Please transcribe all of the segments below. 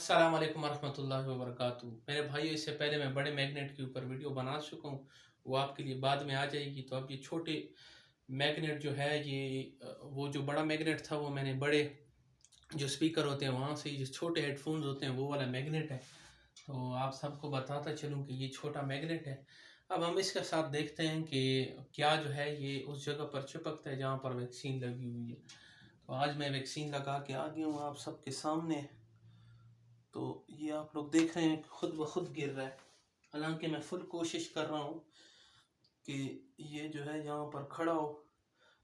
अस्सलाम वालेकुम वरहमतुल्लाहि वबरकातुहू। मेरे भाइयों, इससे पहले मैं बड़े मैग्नेट के ऊपर वीडियो बना चुका हूँ, वो आपके लिए बाद में आ जाएगी। तो अब ये छोटे मैग्नेट जो है वो जो बड़ा मैग्नेट था वो मैंने बड़े जो स्पीकर होते हैं वहाँ से, जो छोटे हेडफोन्स होते हैं वो वाला मैग्नेट है। तो आप सबको बताता चलूँ कि ये छोटा मैग्नेट है। अब हम इसके साथ देखते हैं कि क्या जो है ये उस जगह पर चिपकता है जहाँ पर वैक्सीन लगी हुई है। तो आज मैं वैक्सीन लगा के आ गया हूँ आप सबके सामने। तो ये आप लोग देख रहे हैं खुद ब खुद गिर रहा है। हालांकि मैं फुल कोशिश कर रहा हूँ कि ये जो है यहाँ पर खड़ा हो,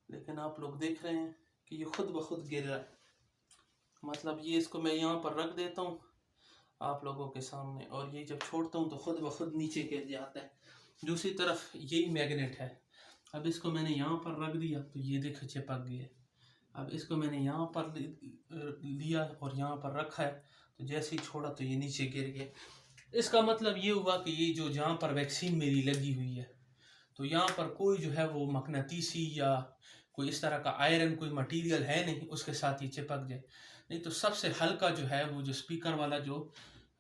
लेकिन आप लोग देख रहे हैं कि ये खुद ब खुद गिर रहा है। मतलब ये इसको मैं यहाँ पर रख देता हूँ आप लोगों के सामने, और ये जब छोड़ता हूँ तो खुद ब खुद नीचे गिर जाता है। दूसरी तरफ यही मैग्नेट है। अब इसको मैंने यहाँ पर रख दिया तो ये देखो चिपक गया। अब इसको मैंने यहाँ पर लिया और यहाँ पर रखा है, तो जैसे ही छोड़ा तो ये नीचे गिर गया। इसका मतलब ये हुआ कि ये जो जहाँ पर वैक्सीन मेरी लगी हुई है, तो यहाँ पर कोई जो है वो मकनातीसी या कोई इस तरह का आयरन कोई मटेरियल है नहीं उसके साथ ही चिपक जाए। नहीं तो सबसे हल्का जो है वो जो स्पीकर वाला जो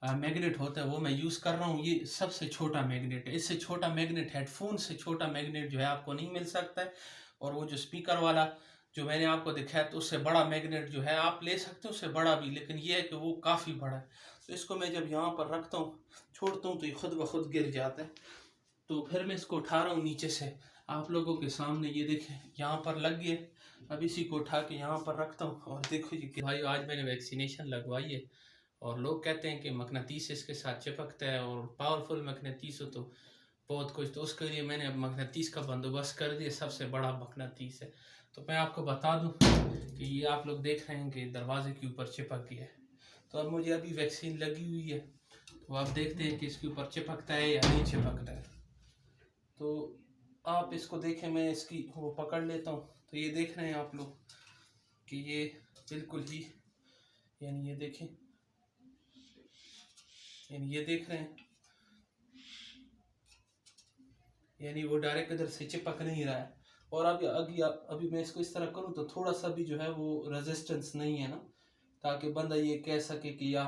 मैग्नेट होता है वो मैं यूज़ कर रहा हूँ। ये सबसे छोटा मैग्नेट है। इससे छोटा मैग्नेट, हेडफोन से छोटा मैग्नेट जो है आपको नहीं मिल सकता है। और वो जो स्पीकर वाला जो मैंने आपको दिखाया तो उससे बड़ा मैग्नेट जो है आप ले सकते हो, उससे बड़ा भी, लेकिन ये है कि वो काफ़ी बड़ा है। तो इसको मैं जब यहाँ पर रखता हूँ छोड़ता हूँ तो ये खुद ब खुद गिर जाता है। तो फिर मैं इसको उठा रहा हूँ नीचे से आप लोगों के सामने। ये देखें यहाँ पर लग गए। अब इसी को उठा के यहाँ पर रखता हूँ और देखो जी भाई, आज मैंने वैक्सीनेशन लगवाई है और लोग कहते हैं कि मकनातीस इसके साथ चिपकता है और पावरफुल मकनातीस हो तो बहुत कुछ। तो उसके लिए मैंने अब मकनातीस का बंदोबस्त कर दिया, सबसे बड़ा मकनातीस है। तो मैं आपको बता दूं कि ये आप लोग देख रहे हैं कि दरवाजे के ऊपर चिपक गया है। तो अब मुझे अभी वैक्सीन लगी हुई है, तो आप देखते हैं कि इसके ऊपर चिपकता है या नहीं चिपकता है। तो आप इसको देखें, मैं इसकी वो पकड़ लेता हूँ। तो ये देख रहे हैं आप लोग कि ये बिल्कुल ही, यानी ये देखें, यानी ये देख रहे हैं, यानी वो डायरेक्ट इधर से चिपक नहीं रहा है। और अभी मैं इसको इस तरह करूँ तो थोड़ा सा भी जो है वो रेजिस्टेंस नहीं है ना, ताकि बंदा ये कह सके कि या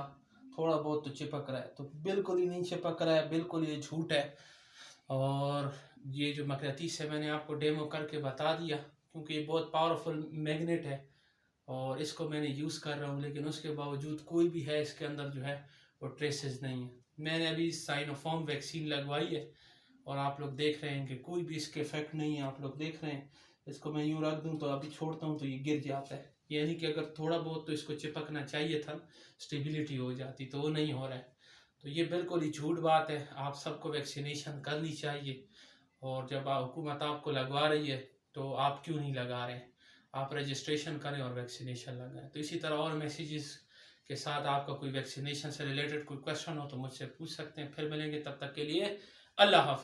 थोड़ा बहुत तो चिपक रहा है। तो बिल्कुल ही नहीं चिपक रहा है, बिल्कुल ये झूठ है। और ये जो मकनातीस है मैंने आपको डेमो करके बता दिया, क्योंकि ये बहुत पावरफुल मैग्नेट है और इसको मैंने यूज़ कर रहा हूँ, लेकिन उसके बावजूद कोई भी है इसके अंदर जो है वो ट्रेसेस नहीं है। मैंने अभी साइनोफॉर्म वैक्सीन लगवाई है और आप लोग देख रहे हैं कि कोई भी इसके इफेक्ट नहीं है। आप लोग देख रहे हैं, इसको मैं यूँ रख दूँ तो अभी छोड़ता हूँ तो ये गिर जाता है। यानी कि अगर थोड़ा बहुत तो इसको चिपकना चाहिए था, स्टेबिलिटी हो जाती, तो वो नहीं हो रहा है। तो ये बिल्कुल ही झूठ बात है। आप सबको वैक्सीनेशन करनी चाहिए, और जब हुकूमत आपको लगवा रही है तो आप क्यों नहीं लगा रहे हैं। आप रजिस्ट्रेशन करें और वैक्सीनेशन लगाएं। तो इसी तरह और मैसेजेस के साथ आपका कोई वैक्सीनेशन से रिलेटेड कोई क्वेश्चन हो तो मुझसे पूछ सकते हैं। फिर मिलेंगे, तब तक के लिए अल्लाह हाफ़िज़।